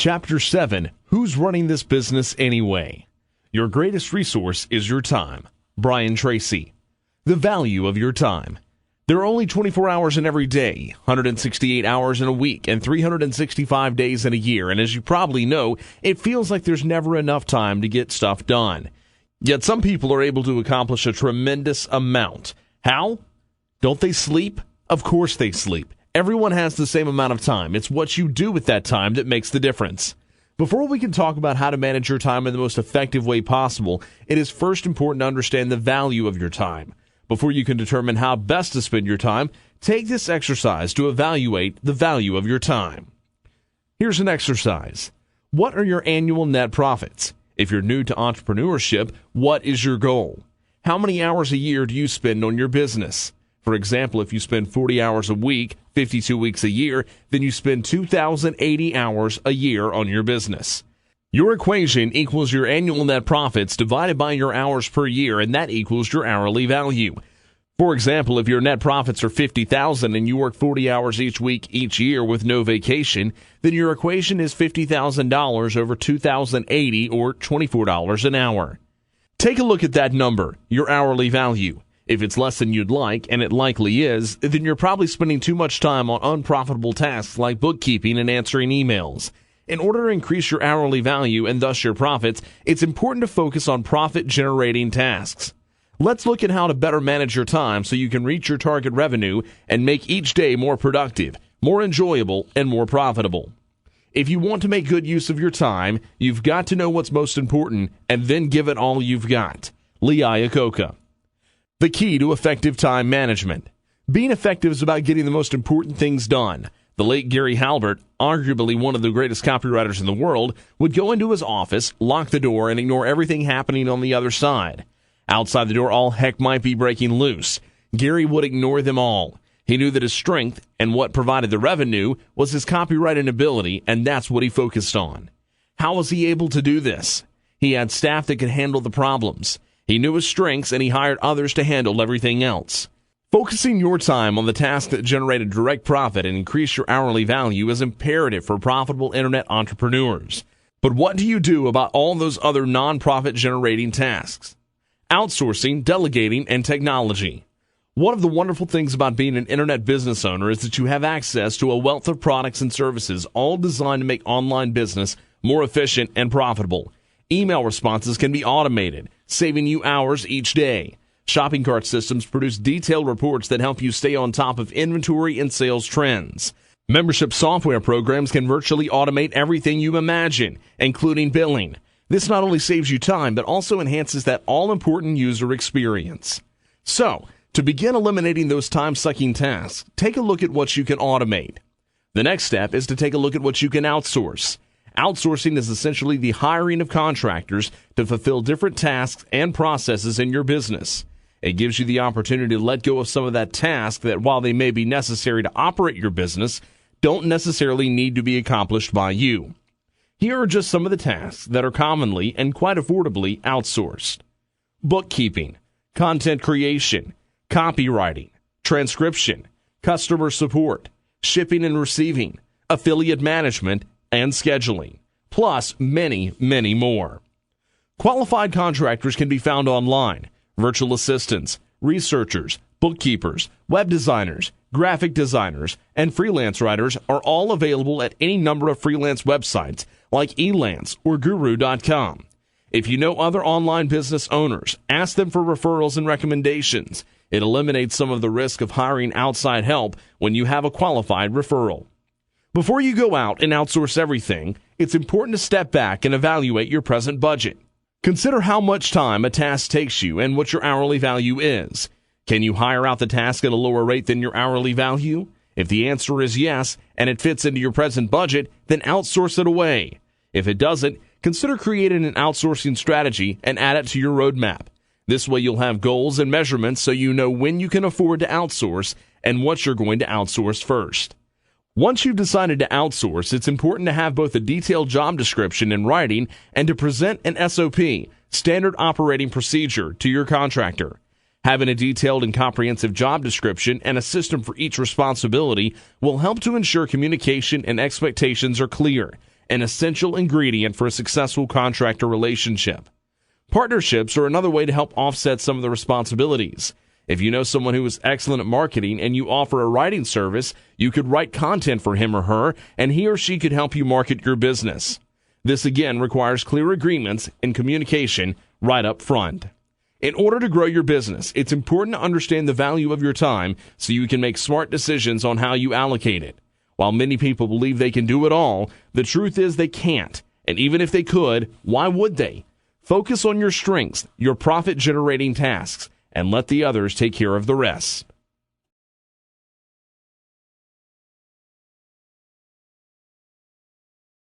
Chapter 7, Who's Running This Business Anyway? Your greatest resource is your time. Brian Tracy. The value of your time. There are only 24 hours in every day, 168 hours in a week, and 365 days in a year. And as you probably know, it feels like there's never enough time to get stuff done. Yet some people are able to accomplish a tremendous amount. How? Don't they sleep? Of course they sleep. Everyone has the same amount of time. It's what you do with that time that makes the difference. Before we can talk about how to manage your time in the most effective way possible, it is first important to understand the value of your time. Before you can determine how best to spend your time, take this exercise to evaluate the value of your time. Here's an exercise. What are your annual net profits? If you're new to entrepreneurship, what is your goal? How many hours a year do you spend on your business? For example, if you spend 40 hours a week, 52 weeks a year, then you spend 2,080 hours a year on your business. Your equation equals your annual net profits divided by your hours per year, and that equals your hourly value. For example, if your net profits are $50,000 and you work 40 hours each week each year with no vacation, then your equation is $50,000 over 2,080 or $24 an hour. Take a look at that number, your hourly value. If it's less than you'd like, and it likely is, then you're probably spending too much time on unprofitable tasks like bookkeeping and answering emails. In order to increase your hourly value and thus your profits, it's important to focus on profit-generating tasks. Let's look at how to better manage your time so you can reach your target revenue and make each day more productive, more enjoyable, and more profitable. If you want to make good use of your time, you've got to know what's most important and then give it all you've got. Lee Iacocca. The key to effective time management. Being effective is about getting the most important things done. The late Gary Halbert, arguably one of the greatest copywriters in the world, would go into his office, lock the door, and ignore everything happening on the other side. Outside the door, all heck might be breaking loose. Gary would ignore them all. He knew that his strength, and what provided the revenue, was his copywriting ability, and that's what he focused on. How was he able to do this? He had staff that could handle the problems. He knew his strengths, and he hired others to handle everything else. Focusing your time on the tasks that generate a direct profit and increase your hourly value is imperative for profitable internet entrepreneurs. But what do you do about all those other non-profit generating tasks? Outsourcing, delegating, and technology. One of the wonderful things about being an internet business owner is that you have access to a wealth of products and services, all designed to make online business more efficient and profitable. Email responses can be automated, saving you hours each day. Shopping cart systems produce detailed reports that help you stay on top of inventory and sales trends. Membership software programs can virtually automate everything you imagine, including billing. This not only saves you time, but also enhances that all-important user experience. So, to begin eliminating those time-sucking tasks, take a look at what you can automate. The next step is to take a look at what you can outsource. Outsourcing is essentially the hiring of contractors to fulfill different tasks and processes in your business. It gives you the opportunity to let go of some of that task that, while they may be necessary to operate your business, don't necessarily need to be accomplished by you. Here are just some of the tasks that are commonly and quite affordably outsourced. Bookkeeping, content creation, copywriting, transcription, customer support, shipping and receiving, affiliate management, and scheduling, plus many, many more. Qualified contractors can be found online. Virtual assistants, researchers, bookkeepers, web designers, graphic designers, and freelance writers are all available at any number of freelance websites like Elance or Guru.com. If you know other online business owners, ask them for referrals and recommendations. It eliminates some of the risk of hiring outside help when you have a qualified referral. Before you go out and outsource everything, it's important to step back and evaluate your present budget. Consider how much time a task takes you and what your hourly value is. Can you hire out the task at a lower rate than your hourly value? If the answer is yes, and it fits into your present budget, then outsource it away. If it doesn't, consider creating an outsourcing strategy and add it to your roadmap. This way you'll have goals and measurements so you know when you can afford to outsource and what you're going to outsource first. Once you've decided to outsource, it's important to have both a detailed job description in writing and to present an SOP, standard operating procedure, to your contractor. Having a detailed and comprehensive job description and a system for each responsibility will help to ensure communication and expectations are clear, an essential ingredient for a successful contractor relationship. Partnerships are another way to help offset some of the responsibilities. If you know someone who is excellent at marketing and you offer a writing service, you could write content for him or her, and he or she could help you market your business. This again requires clear agreements and communication right up front. In order to grow your business, it's important to understand the value of your time so you can make smart decisions on how you allocate it. While many people believe they can do it all, the truth is they can't. And even if they could, why would they? Focus on your strengths, your profit-generating tasks, and let the others take care of the rest.